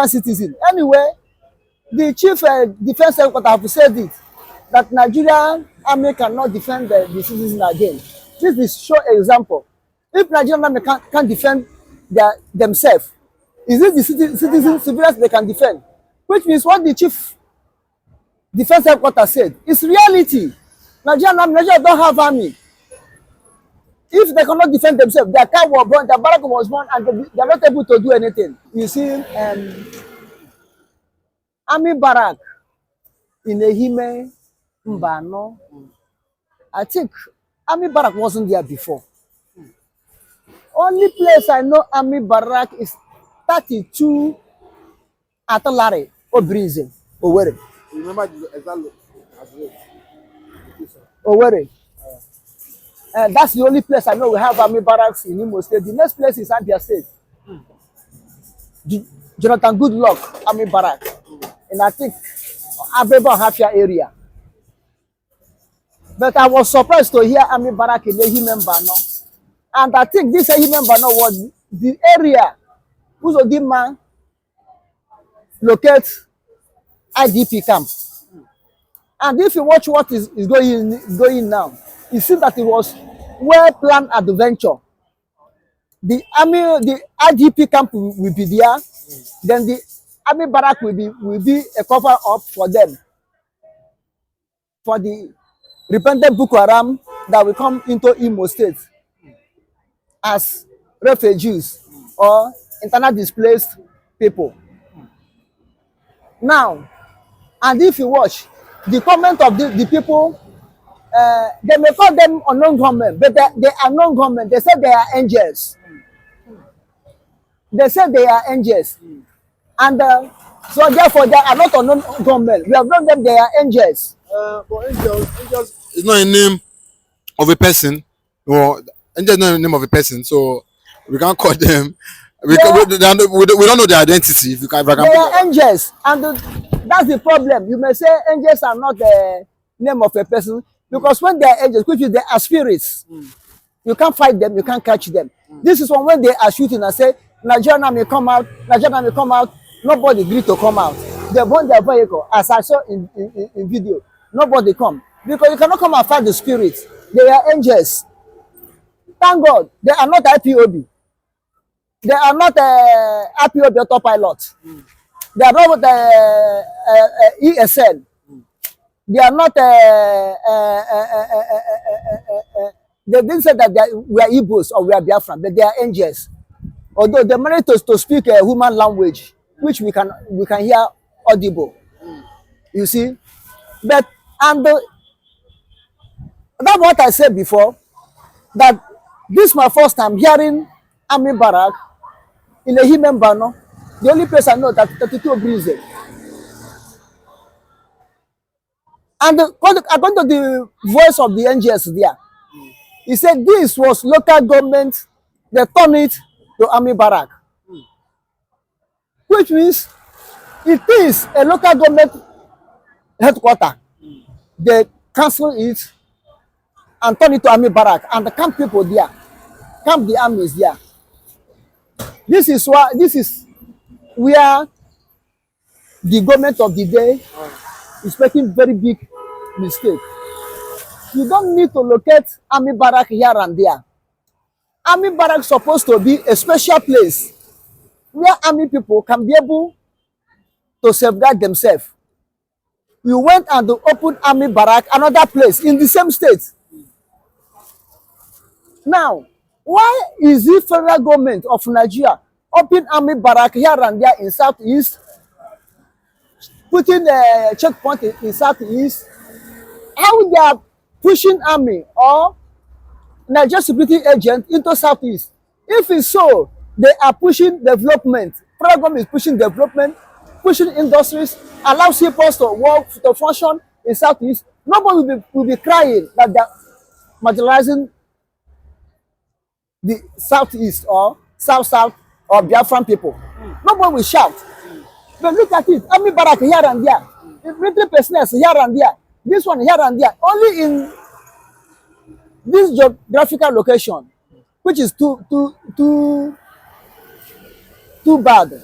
citizen. Anyway, the chief defense headquarters have said it, that Nigerian army cannot defend the citizens again. This is show example. If Nigerian army can't defend themselves, is it the citizens, civilians they can defend? Which means what the chief defense headquarters said is reality. Nigeria don't have army. If they cannot defend themselves, their car was born, their barrack was born, and they are not able to do anything. You see, army barrack in Ehime, Mbano. I think army barrack wasn't there before. Only place I know army barrack is 32 Atalare Obrize, Owerri. You remember the exact Owerri. That's the only place I know we have army barracks in Imo State. The next place is Abia State. Jonathan Goodluck army barrack. And I think Abeba Hafia area. But I was surprised to hear army barrack in Ehime Mbano. And I think this Ehime Mbano was the area Uzodimma locates IDP camp. And if you watch what is going now, you see that it was well-planned adventure. The IDP camp will be there, then the army barrack will be a cover up for them, for the repentant Boko Haram that will come into Imo State as refugees or internal displaced people. Now, and if you watch the comment of the people, they may call them unknown gunmen, but they are known gunmen. They say they are angels. They say they are angels. And so therefore they are not unknown gunmen. We have known them, they are angels. But angels is not a name of a person. Or angels is not a name of a person, so we can't call them. We don't know their identity. If I can they are angels, and that's the problem. You may say angels are not the name of a person, because when they are angels, which is they are spirits, you can't fight them, you can't catch them. This is when they are shooting and say, Nigeria may come out, Nigeria may come out. Nobody agreed to come out. They burn their vehicle, as I saw in video. Nobody come, because you cannot come and fight the spirits. They are angels. Thank God, they are not IPOB. They are not IPOB autopilot. They are not ESN. They are not. They didn't say that we are Igbos or we are Biafra, but they are angels. Although they managed to speak a human language, which we can hear audible. You see, but that's what I said before. That this is my first time hearing army barrack in Ehime Mbano. The only place I know that 32 Breeze. And according to the voice of the NGS there, he said this was local government, they turned it to army barrack. Which means it is a local government headquarters. They cancel it and turn it to army barrack, and the camp people there, camp the armies there. This is where the government of the day is making very big mistake. You don't need to locate army barrack here and there. Army barrack is supposed to be a special place where army people can be able to safeguard themselves. You went and opened army barrack another place in the same state. Now, why is the federal government of Nigeria open army barrack here and there in Southeast, putting a checkpoint in Southeast? How they are pushing army or Nigeria security agent into Southeast? If it's so, they are pushing development. Federal government is pushing development, pushing industries, allows people to work, to function in Southeast. Nobody will be crying that they're marginalizing the Southeast or South or Biafran people. Nobody will shout. But look at it, army barrack here and there, military personnel here and there, this one here and there, only in this geographical location, which is too bad.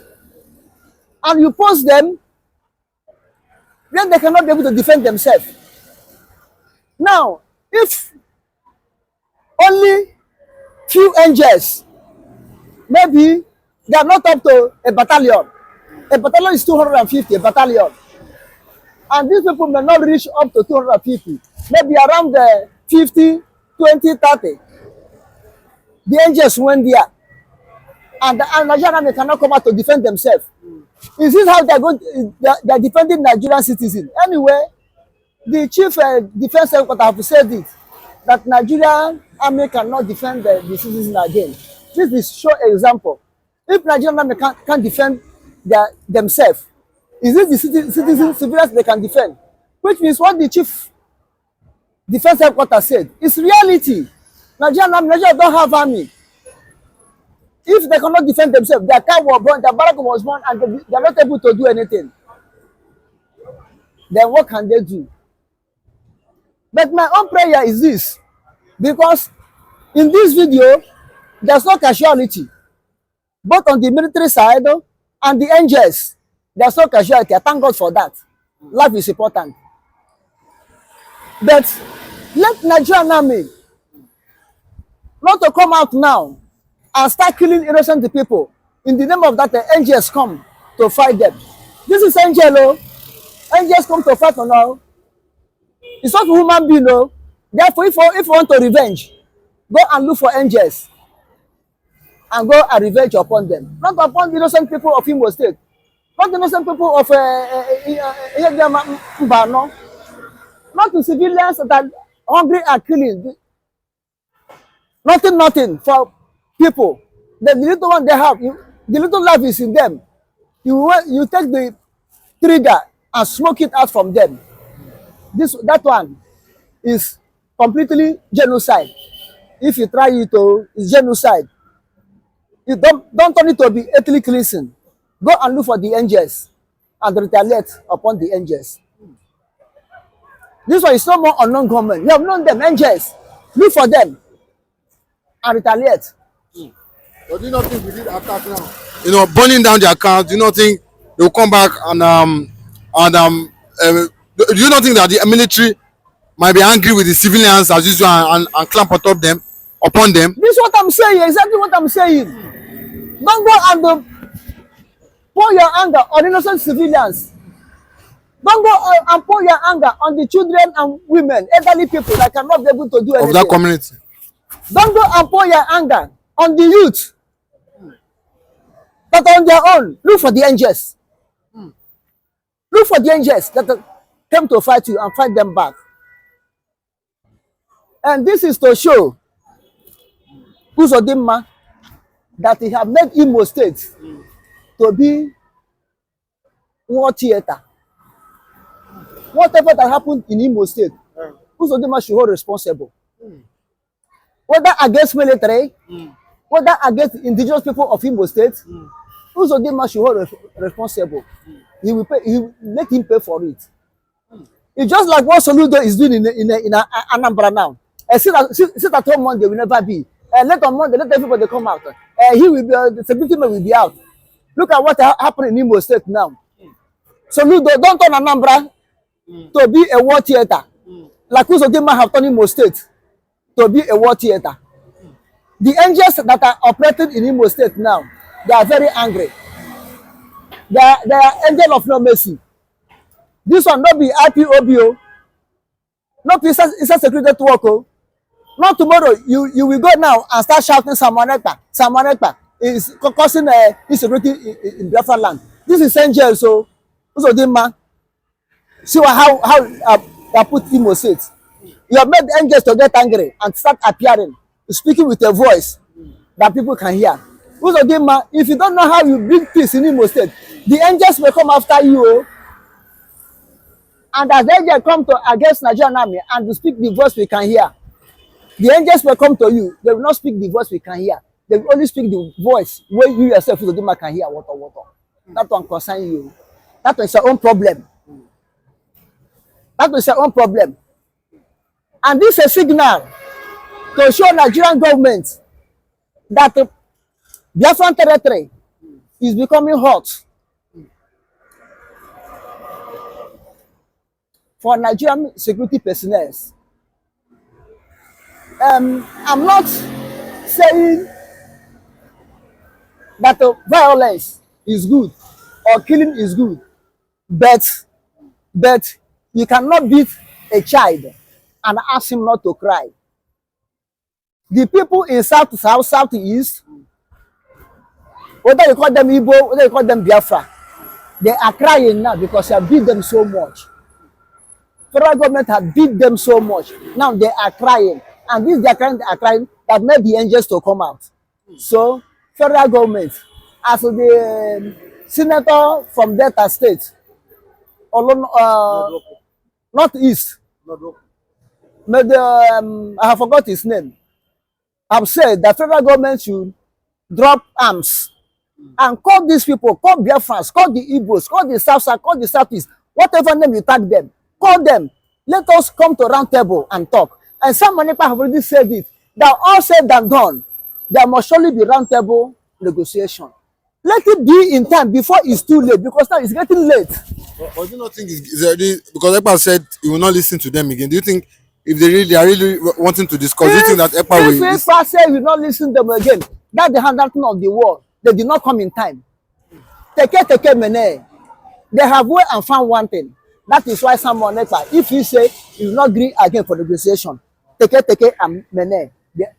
and you post them, then they cannot be able to defend themselves. Now, if only few angels, maybe they are not up to a battalion. A battalion is 250, a battalion. And these people may not reach up to 250, maybe around the 50, 20, 30. The angels went there. And the Nigerian army cannot come out to defend themselves. Is this how they are defending Nigerian citizens? Anyway, the chief defense secretary have said it, that Nigerian army cannot defend the citizens again. This is show example. If Nigerian army can't defend themselves, is it the citizens, civilians they can defend? Which means what the chief defense secretary said is reality. Nigeria don't have army. If they cannot defend themselves, their car was burned, their barrack was burned, and they are not able to do anything, then what can they do? But my own prayer is this, because in this video, there's no casualty, both on the military side and the angels. There's no casualty. I thank God for that. Life is important. But let Nigerian army not to come out now and start killing innocent people in the name of that the angels come to fight them. This is angel. Angels come to fight on all. It's not a human being. Therefore, if you want to revenge, go and look for angels and go and revenge upon them. Not upon the innocent people of Imo State. Not the innocent people of Mbano. Not the civilians that are hungry and killing. Nothing for people. The little one they have, the little life is in them. You take the trigger and smoke it out from them. That one is completely genocide. If you try it, it's genocide. You don't turn it to be ethnic cleansing. Go and look for the angels and retaliate upon the angels. This one is no more unknown gunmen. You have known them, angels. Look for them and retaliate. But do you not think we did attack now? Burning down their accounts, do you not think they will come back and do you not think that the military might be angry with the civilians as usual and clamp upon them? This is what I'm saying, exactly what I'm saying. Don't go and pour your anger on innocent civilians. Don't go and pour your anger on the children and women, elderly people that cannot be able to do anything. Of that community. Don't go and pour your anger on the youth that are on their own. Look for the angels. Look for the angels that came to fight you and fight them back. And this is to show Uzodimma that he have made Imo State to be war theater. Whatever that happened in Imo State, Uzodimma should hold responsible. Whether against military, whether against indigenous people of Imo State, Uzodimma should hold responsible. He will pay. He will let him pay for it. It's just like what Soludo is doing in Anambra now. Sit at home Monday will never be. Let on Monday, let everybody come out. He will be. The security man will be out. Look at what happened in Imo State now. Soludo don't turn Anambra to be a war theater, like Uzodimma have turned Imo State to be a war theater. The angels that are operating in Imo State now, they are very angry. They are angel of no mercy. This one not be IPOBO, not be security work. Not tomorrow you will go now and start shouting Samanekpa is causing insecurity in Biafra land. This is angel, so Uzodimma. See how I put Imo State. You have made angels to get angry and start appearing, speaking with a voice that people can hear. Uzodimma, if you don't know how you bring peace in Imo State, the angels will come after you. And as the angels come to against Nigerian army and to speak the voice we can hear, the angels will come to you. They will not speak the voice we can hear. They will only speak the voice where you yourself, Uzodimma, can hear. Water. That one concerns you. That is your own problem. That is your own problem. And this is a signal to show Nigerian government that Biafran territory is becoming hot. for Nigerian security personnel. I'm not saying that violence is good or killing is good, but you cannot beat a child and ask him not to cry. The people in southeast, whether you call them Igbo, whether you call them Biafra, they are crying now because you have beat them so much. Federal government have beat them so much. Now they are crying. And this they are crying that made the angels to come out. So, federal government, as the senator from Delta State, Northeast, I have forgot his name, have said that federal government should drop arms and call these people, call Biafrans, call the Igbos, call the South, call the Southeast, whatever name you tag them, call them. Let us come to round table and talk. And some people have already said it, that all said and done, there must surely be round table negotiation. Let it be in time before it's too late, because now it's getting late. But do you not think it's already, because Ekpa said he will not listen to them again? Do you think if they are really wanting to discuss, do you think that Ekpa will? If Ekpa say he will not listen to them again, that's the handwriting of the war. They did not come in time. Take mene. They have wait and found one thing. That is why someone Ekpa, if he say he will not agree again for negotiation, take and mene.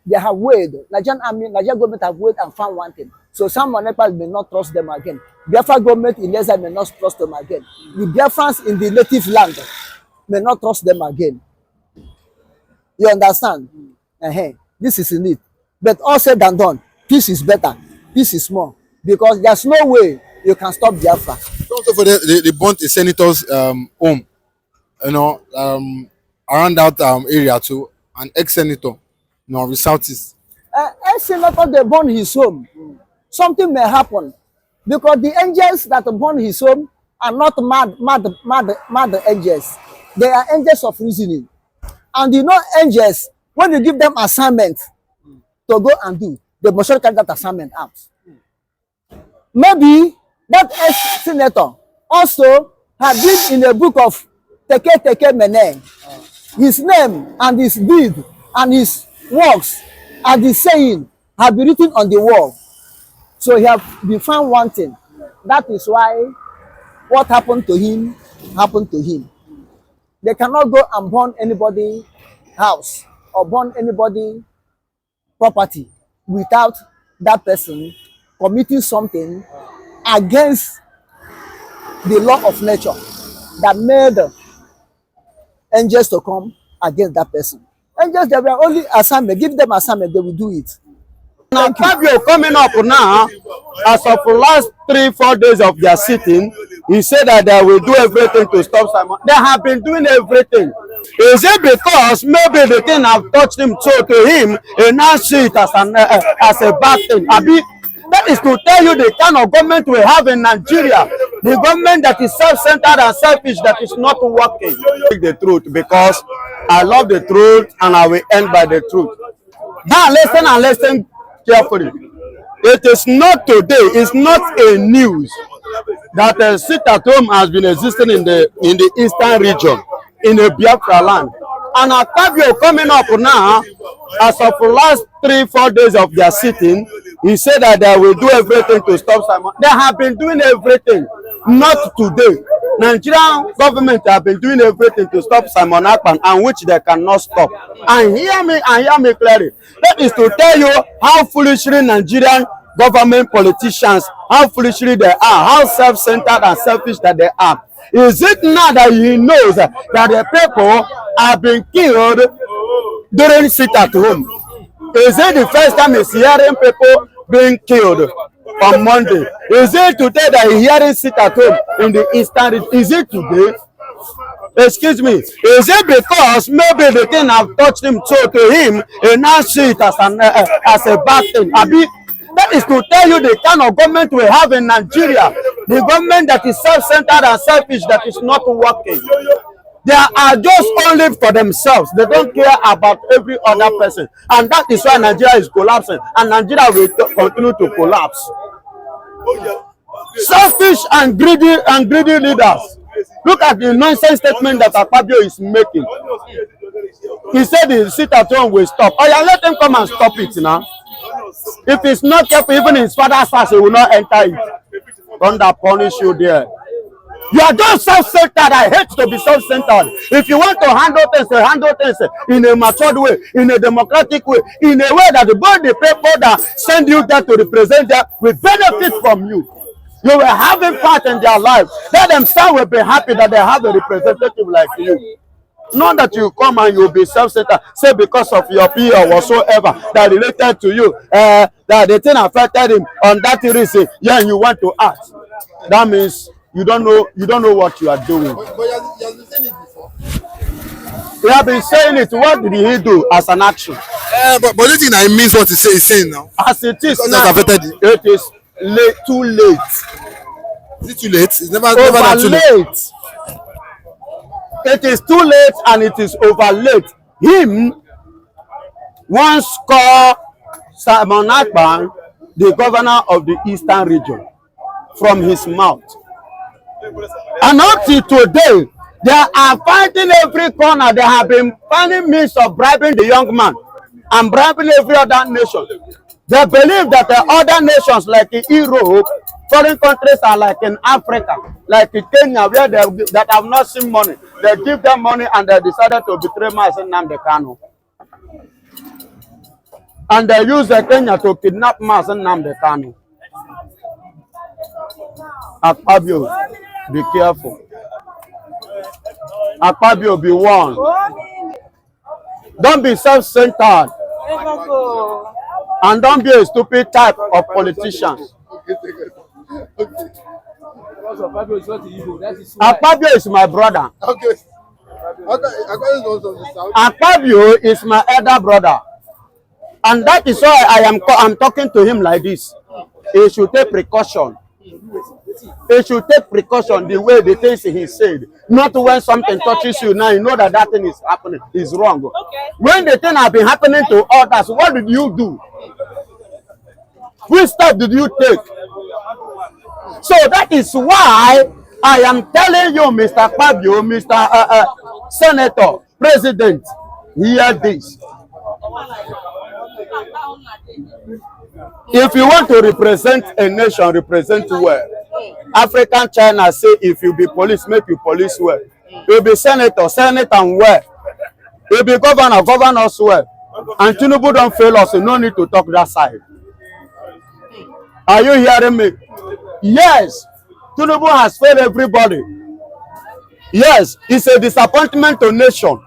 They have waited. Nigerian government have waited and found one thing. So someone may not trust them again. Biafra government in Leza may not trust them again. The Biafrans in the native land may not trust them again. You understand? This is in it. But all said and done, peace is better. Peace is more. Because there's no way you can stop Biafra. Also for they burnt a senator's home, you know, around that area too, an ex-senator, you know, the Southeast. Ex-senator, they burn his home. Something may happen because the angels that burn his home are not mad angels. They are angels of reasoning. And you know, angels, when you give them assignment to go and do, they must carry that assignment out. Maybe that ex-senator also had been in a book of Teke Mene. His name and his deed and his works and his saying have been written on the wall. So he have been found wanting. That is why what happened to him happened to him. They cannot go and burn anybody house or burn anybody property without that person committing something against the law of nature that made angels to come against that person. Angels, they were only assignment. Give them assignment, they will do it. Now, Fabio coming up now, as of the last 3-4 days of their sitting, he said that they will do everything to stop Simon. They have been doing everything. Is it because maybe the thing have touched him so to him, he now see it as a bad thing? That is to tell you the kind of government we have in Nigeria. The government that is self-centered and selfish, that is not working. The truth, because I love the truth and I will end by the truth. Now listen and listen carefully. It is not today, it's not a news that a sit at home has been existing in the eastern region, in the Biafra land. And a Fabio coming up now, as of the last 3-4 days of their sitting, he said that they will do everything to stop Simon. They have been doing everything, not today. Nigerian government have been doing everything to stop Simon Ekpa, and which they cannot stop. And hear me clearly. That is to tell you how foolishly Nigerian government politicians, how foolishly they are, how self-centered and selfish that they are. Is it now that he knows that the people have been killed during sit at home? Is it the first time he's hearing people being killed on Monday? Is it today that he's hearing sit at home in the eastern region? Is it today? Excuse me. Is it because maybe the thing have touched him so to him, he now see it as a bad thing? That is to tell you the kind of government we have in Nigeria. The government that is self-centered and selfish, that is not working. They are just only for themselves. They don't care about every other person. And that is why Nigeria is collapsing. And Nigeria will continue to collapse. Selfish and greedy leaders. Look at the nonsense statement that Akpabio is making. He said the sit at home will stop. Oh yeah, let him come and stop it now. If he's not careful, even his father's house, he will not enter it. Thunder punish you there. You are just self-centered. I hate to be self-centered. If you want to handle things in a matured way, in a democratic way, in a way that both the people that send you there to represent them will benefit from you. You will have a part in their life. They themselves will be happy that they have a representative like you. Not that you come and you be self-centered, say because of your peer or whatsoever that related to you, that the thing affected him on that reason, yeah, you want to act. That means you don't know what you are doing. But he has been saying it before. He has been saying it. What did he do as an action? But do you think that it means what he's saying now? As it is because now, it is too late. Is it too late? It's never too late. It is too late and it is over late. Him once called Simon Akpan the governor of the Eastern region from his mouth. And up to today, they are fighting every corner. They have been finding means of bribing the young man and bribing every other nation. They believe that the other nations like in Europe, foreign countries are like in Africa, like in Kenya, where that have not seen money. They give them money and they decided to betray Mazen Nnamdi Kanu. And they use the Kenya to kidnap Mazen Nnamdi Kanu. Akpabio, be careful. Akpabio, be warned. Don't be self-centered. And don't be a stupid type of politicians. Akpabio is my brother. Okay. Akpabio is my elder brother. And that is why I'm talking to him like this. He should take precaution. He should take precaution the way the things he said. Not when something touches you now, you know that thing is happening. Is wrong. Okay. When the thing has been happening to others, what did you do? Which step did you take? So that is why I am telling you, Mr. Akpabio, Mr. Senator, President, hear this. If you want to represent a nation, represent well. African China say if you be police, make you police well. You be senator, senate and well. You be governor, governor us well. And tinubu don't fail us, so no need to talk that side. Are you hearing me? Yes, tinubu has failed everybody. Yes, it's a disappointment to nation.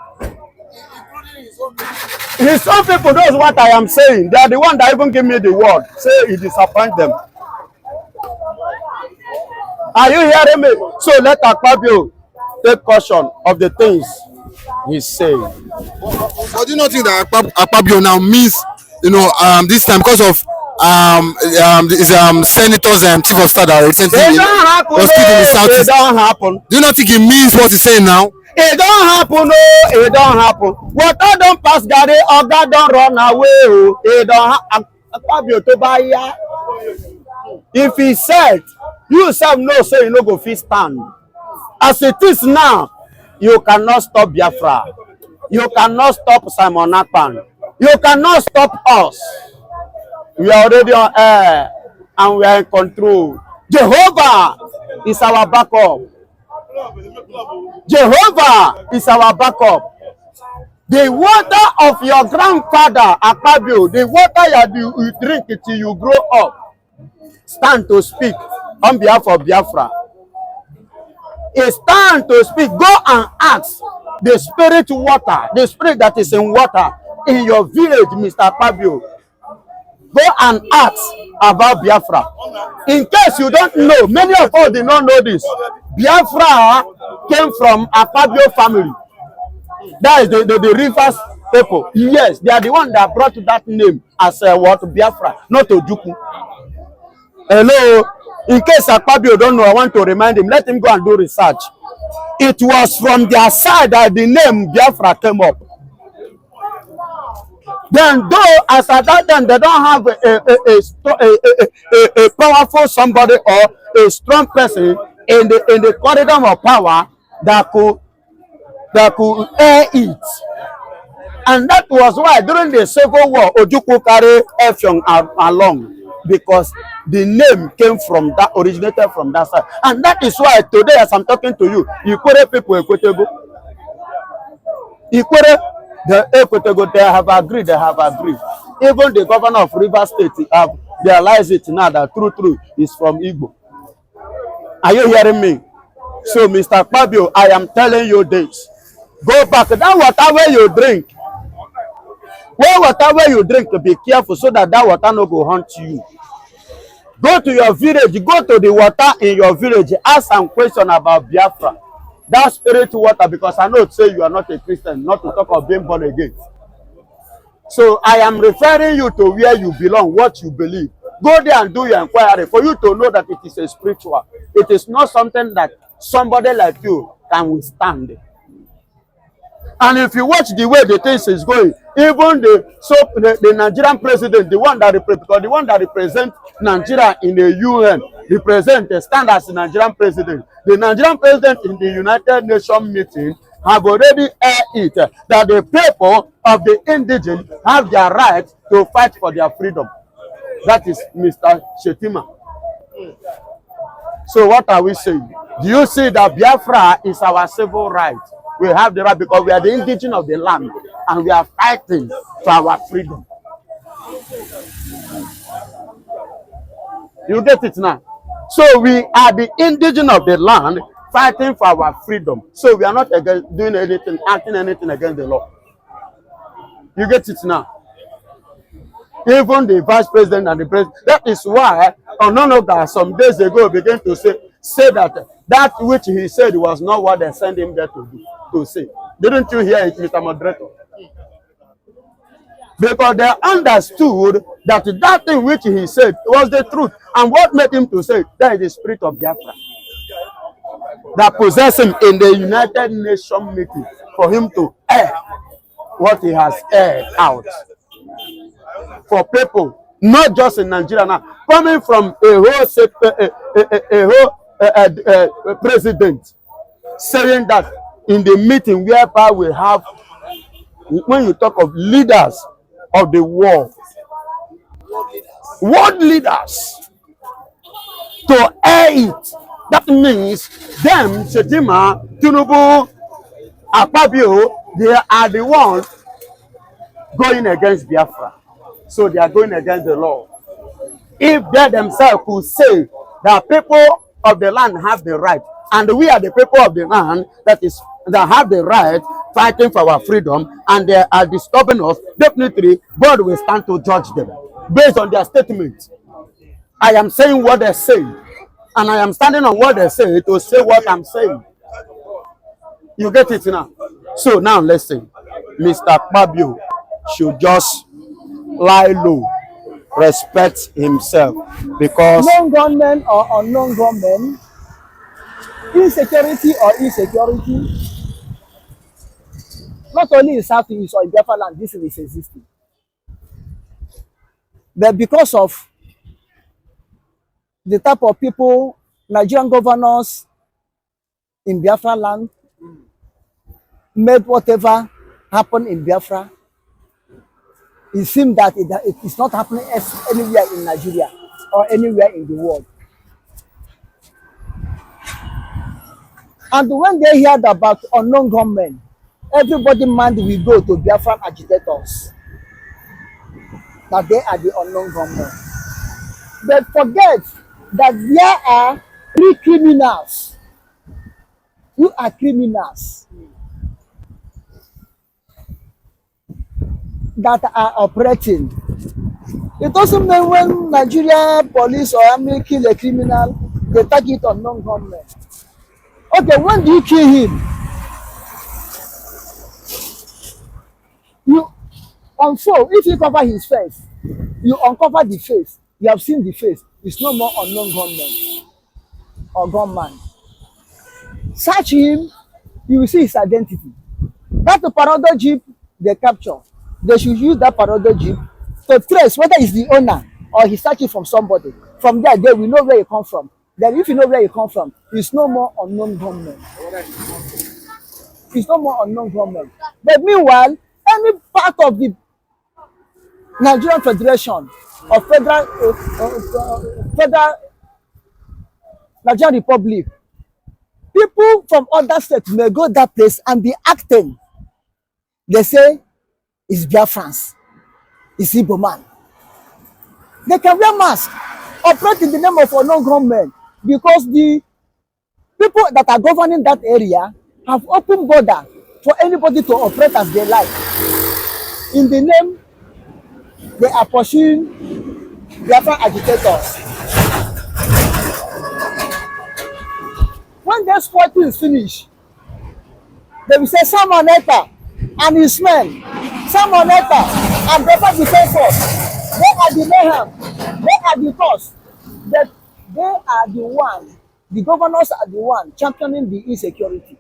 His own people knows what I am saying. They are the one that even give me the word. Say he disappoint them. Are you hearing me? So let Akpabio take caution of the things he's saying. But do you not think that Akpabio now means, this time because of senators and chief of staff that recently was killed in the southeast? It don't happen. Do you not think it means what he's saying now? It don't happen, oh, it don't happen. Water don't pass Gary, or God don't run away, oh, it don't happen. If he said, you yourself know, say you no go fit stand. As it is now, you cannot stop Biafra. You cannot stop Simon Akpan. You cannot stop us. We are already on air and we are in control. Jehovah is our backup. Jehovah is our backup. The water of your grandfather, Akpabio, the water you drink till you grow up, stand to speak on behalf of Biafra. It's time to speak. Go and ask the spirit water, the spirit that is in water in your village, Mr. Akpabio. Go and ask about Biafra. In case you don't know, many of us did not know this. Biafra came from Akpabio family. That is the Rivers people. Yes, they are the one that brought that name as what Biafra, not Ojukwu. Hello. In case Akpabio don't know, I want to remind him. Let him go and do research. It was from their side that the name Biafra came up. Then, though as at that time they don't have a powerful somebody or a strong person in the corridor of power, that could air it. And that was why during the Civil War, Ojukwu carried Effiong along, because the name came from that, originated from that side. And that is why today, as I'm talking to you, Ikwere people, Ekwetego, they have agreed. Even the governor of Rivers State have realized it now that true is from Igbo. Are you hearing me? So, Mr. Fabio, I am telling you this. Go back. That water where you drink. Whatever you drink, be careful so that water no go hunt you. Go to your village, go to the water in your village, ask some question about Biafra. That spirit water, because I know say you are not a Christian, not to talk of being born again. So I am referring you to where you belong, what you believe. Go there and do your inquiry for you to know that it is a spiritual. It is not something that somebody like you can withstand. And if you watch the way the things is going, even the Nigerian president, the one that represents Nigeria in the UN, stand as the Nigerian president. The Nigerian president in the United Nations meeting have already aired it that the people of the indigenous have their right to fight for their freedom. That is Mr. Shetima. So what are we saying? Do you see that Biafra is our civil right? We have the right because we are the indigenous of the land and we are fighting for our freedom. You get it now? So we are the indigenous of the land fighting for our freedom. So we are not doing anything, acting anything against the law. You get it now? Even the vice president and the president. That is why Ononoga some days ago began to say that which he said was not what they sent him there to say. Didn't you hear it, Mr. Moderator? Because they understood that thing which he said was the truth. And what made him to say that is the spirit of Biafra that possessed him in the United Nations meeting for him to air what he has aired out. For people, not just in Nigeria now, coming from a whole president saying that in the meeting whereby we have, when you talk of leaders of the world leaders, to air it, that means them, Uzodimma, Tinubu, Akpabio, they are the ones going against Biafra. So they are going against the law. If they themselves could say that people of the land have the right, and we are the people of the land that have the right fighting for our freedom, and they are disturbing us, definitely God will stand to judge them based on their statement. I am saying what they say, and I am standing on what they say to say what I'm saying. You get it now? So now let's say Mr. Fabio should just lie low, respect himself, because known gunmen or unknown gunmen, insecurity or insecurity, not only in Southeast or in Biafra land, this is existing. But because of the type of people, Nigerian governors in Biafra land made whatever happened in Biafra, it seems that it is not happening anywhere in Nigeria or anywhere in the world. And when they heard about unknown gunmen, everybody mind will go to Biafran agitators, that they are the unknown gunmen. But forget that there are 3 criminals. You are criminals that are operating. It doesn't mean when Nigeria police or army kill a criminal, they target unknown gunmen. Okay, when do you kill him? You unfold. If you cover his face, you uncover the face. You have seen the face. It's no more unknown gunman or gunman. Search him, you will see his identity. That's the Parodo jeep they capture. They should use that Parodo jeep to trace whether he's the owner or he's searching from somebody. From there, they will know where he comes from. then if you know where you come from, it's no more unknown gunmen. It's no more unknown gunmen. But meanwhile, any part of the Nigerian Federation or federal Nigerian Republic, people from other states may go that place and be acting. They say it's Biafrans, it's Igbo man. They can wear masks, operate in the name of unknown gunmen, because the people that are governing that area have open border for anybody to operate as they like. In the name, they are pursuing Biafra agitators. When their fighting is finished, they will say Simon Ekpa and his men, Simon Ekpa and Biafra Defense Force, they are the mayhem, they are the cause, that they are the one, the governors are the one championing the insecurity.